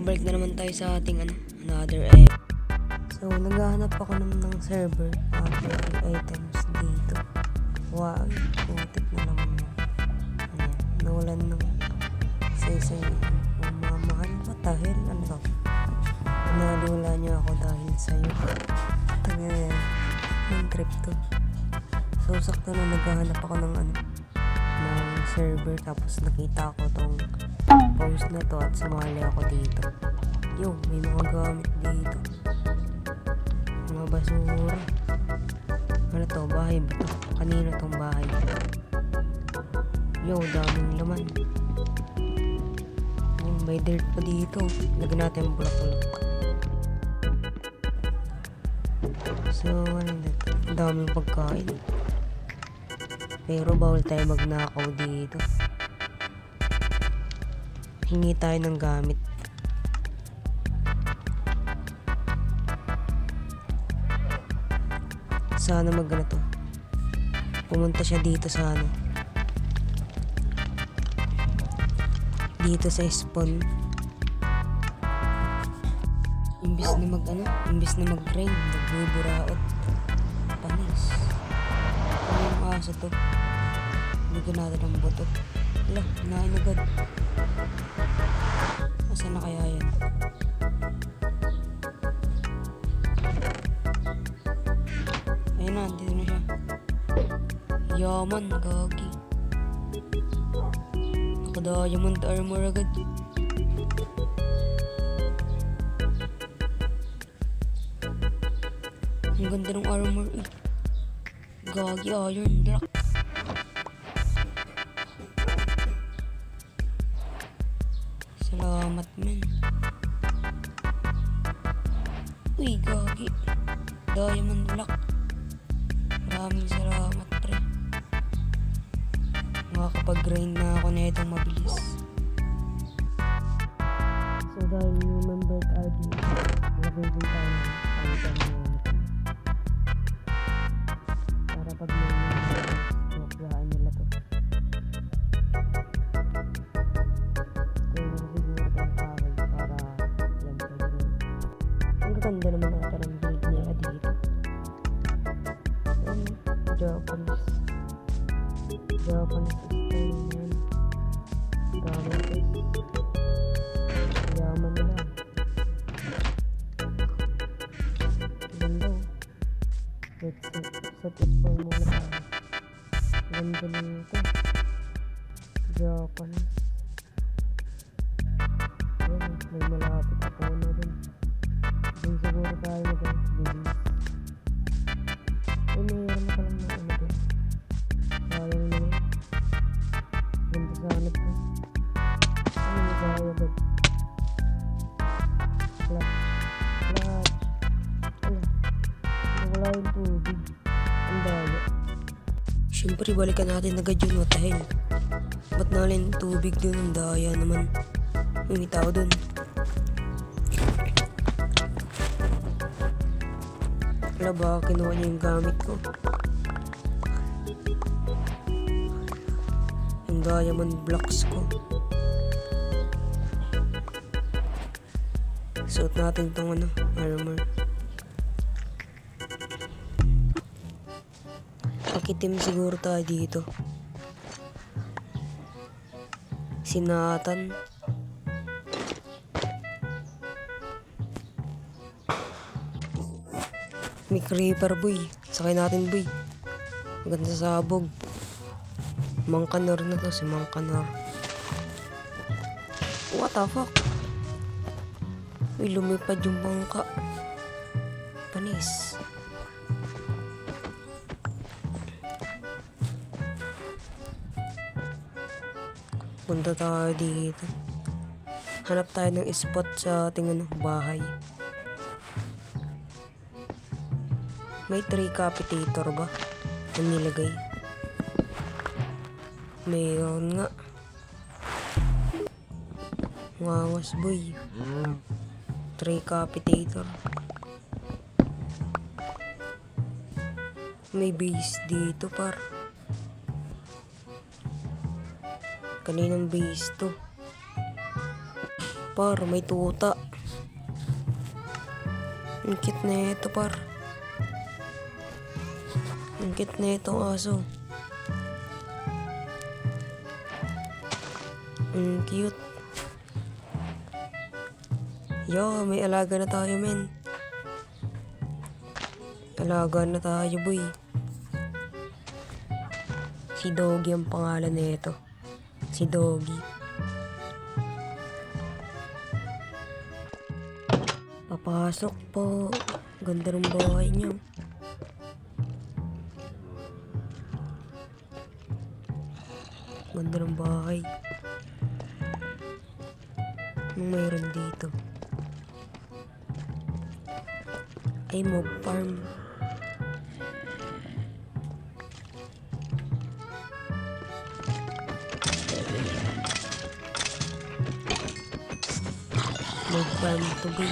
balik na naman tayo sa ating another app. So, naghahanap ako ng server at may items dito. Wow, putik na naman yun. Ayan, nawalan ng isa-isa yun. Mga mahal, what the hell? Ano to? Naliwala niyo ako dahil sa'yo. Tagay, yung trip to. So, sakto na naghahanap ako ng server, tapos nakita ko tong post na to at sumali ako dito. Yo, may mga gamit dito. Mga basura. Ano to? Bahay ba to? Kanino tong bahay? Yo, daming laman. Oh, may dirt pa dito. Lagyan natin ang bulak-bulak. So, ano dito? Ang daming pagkain. Pero bawal tayo magnakaw dito. Hingi tayo ng gamit. Sana magana to. Pumunta siya dito sa dito sa spawn. Imbis na mag-grind, nagbuburaot. Panis. Ano yung aso to? Bigyan natin ng buto. Wala, hinain agad. Asa na kaya yan? Ayun na, dito na siya. Yaman, gagi. Naka-diamond armor agad. Ang ganda ng armor eh. Gagi, iron block. Salamat men. Uy, gagi. Diamond block. Maraming salamat pre. Makakapag-grind na ako na itong mabilis. So dahil yung member ID, lagay din tayo ng item natin. Para pag may nakuhaan nila to. Ang ganda naman ata ng build niya dito. Japanese style yan. Dami guys. Yaman nila. Ganda oh. Let's set spawn muna tayo. Ganda nito. Japanese. Ayan, may malapit ako na dun. Dun siguro tayo mag-bilis. Ay, mayroon na palang na dun. Sayang naman. Ganda sa hanap ko. Ano yung kaya agad? Clutch. Ala. Wala yung tubig. Ang daya. Siyempre, balikan natin agad yun. What the hell? Ba't nalin tubig dun? Ang daya naman. May tao dun. Wala ba kinuha niya yung gamit ko? Yung diamond blocks ko. Suot natin tong armor. Pakitim siguro tayo dito. Sinatan. May creeper boy. Sakay natin boy. Maganda sa sabog. Mangkanar na to si Mangkanar. What the fuck? Uy, lumipad yung bangka. Panis. Punta tayo dito. Hanap tayo ng spot sa ating bahay. May tricapitator ba? Ang nilagay. Mayroon nga. Wawas boy. Tricapitator. May base dito par. Kaninang base to? Par, may tuta. Ang cute na ito, par. Ang cute na itong aso. Ang cute. Yo, may alaga na tayo, men. Alaga na tayo, boy. Si Doggy ang pangalan nito. Si Doggy. Papasok po. Ganda ng bahay niyo. Ganda ng bahay. Anong mayroon dito? Ay, mob farm. Mob farm to be.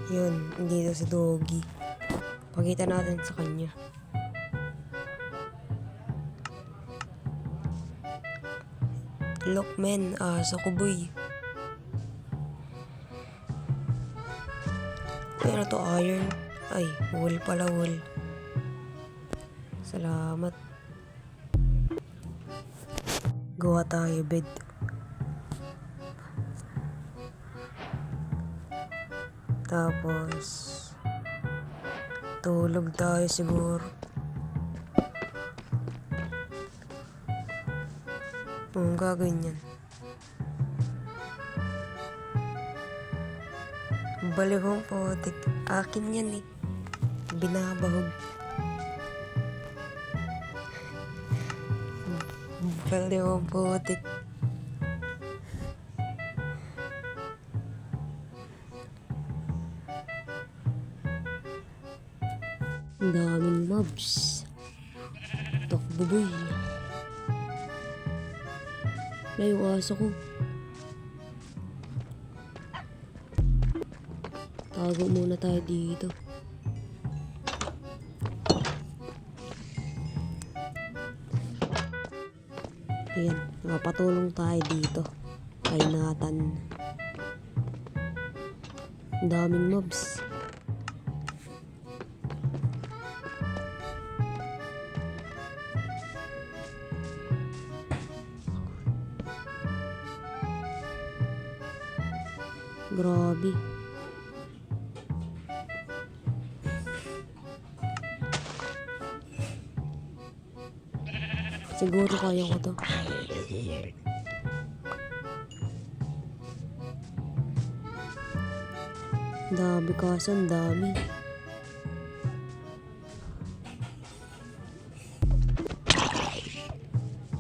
Yun, dito si Doggy. Pakita natin sa kanya. Look, men, aso ko, boy. Pero to iron. Ay, wool pala, wool. Salamat. Gawa tayo, bed. Tapos tulog tayo siguro. Ang gagawin yan. Balikong putik. Akin yan eh. Binabahog. Balikong putik. Ang daming mobs. Takbo, boy. Wala yung aso ko. Tago muna tayo dito. Ayan, napatulong tayo dito. Kay Nathan. Ang daming mobs. Grabe. Siguro kaya ko to. Dami kaso, ang dami.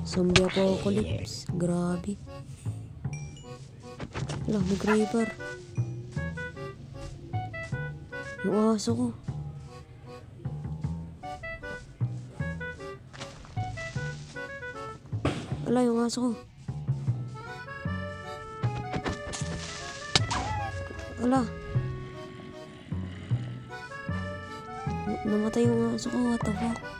Zombie apocalypse. Grabe. Alam, may creeper. Yung aso ko. Ala, yung aso ko. Ala. Namatay yung aso ko. What the fuck?